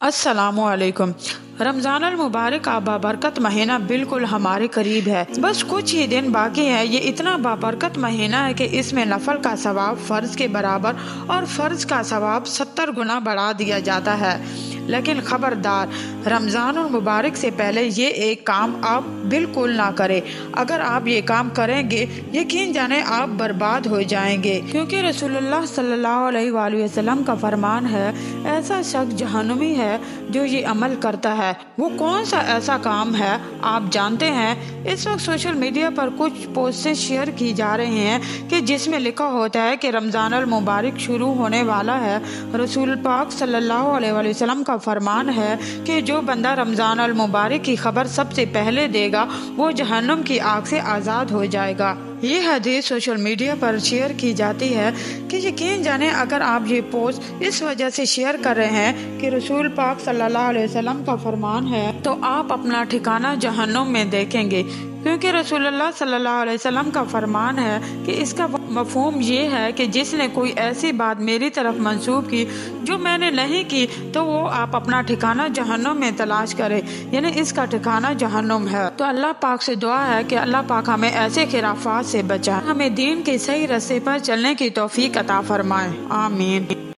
السلام علیکم۔ رمضان المبارک کا بابرکت مہینہ بالکل ہمارے قریب ہے، بس کچھ ہی دن باقی ہے۔ یہ اتنا بابرکت مہینہ ہے کہ اس میں نفل کا ثواب فرض کے برابر اور فرض کا ثواب 70 گنا بڑھا دیا جاتا ہے۔ لیکن خبردار، رمضان المبارک سے پہلے یہ ایک کام آپ بالکل نہ کریں۔ اگر آپ یہ کام کریں گے، یقین جانیں آپ برباد ہو جائیں گے، کیونکہ رسول اللہ صلی اللہ علیہ وآلہ وسلم کا فرمان ہے، ایسا شخص جہنمی ہے جو یہ عمل کرتا ہے۔ وہ کون سا ایسا کام ہے آپ جانتے ہیں؟ اس وقت سوشل میڈیا پر کچھ پوسٹیں شیئر کی جا رہی ہیں کہ جس میں لکھا ہوتا ہے کہ رمضان المبارک شروع ہونے والا ہے۔ رسول پاک صلی اللہ علیہ وآلہ وسلم کا فرمان ہے کہ جو بندہ رمضان المبارک کی خبر سب سے پہلے دے گا وہ جہنم کی آگ سے آزاد ہو جائے گا۔ یہ حدیث سوشل میڈیا پر شیئر کی جاتی ہے کہ یقین جانیں اگر آپ یہ پوسٹ اس وجہ سے شیئر کر رہے ہیں کہ رسول پاک صلی اللہ علیہ وسلم کا فرمان ہے تو آپ اپنا ٹھکانہ جہنم میں دیکھیں گے، کیونکہ رسول اللہ صلی اللہ علیہ وسلم کا فرمان ہے کہ اس کا مفہوم یہ ہے کہ جس نے کوئی ایسی بات میری طرف منسوب کی جو میں نے نہیں کی تو وہ آپ اپنا ٹھکانہ جہنم میں تلاش کرے، یعنی اس کا ٹھکانہ جہنم ہے۔ تو اللہ پاک سے دعا ہے کہ اللہ پاک ہمیں ایسے خرافات سے بچائے، ہمیں دین کے صحیح راستے پر چلنے کی توفیق عطا فرمائے، آمین۔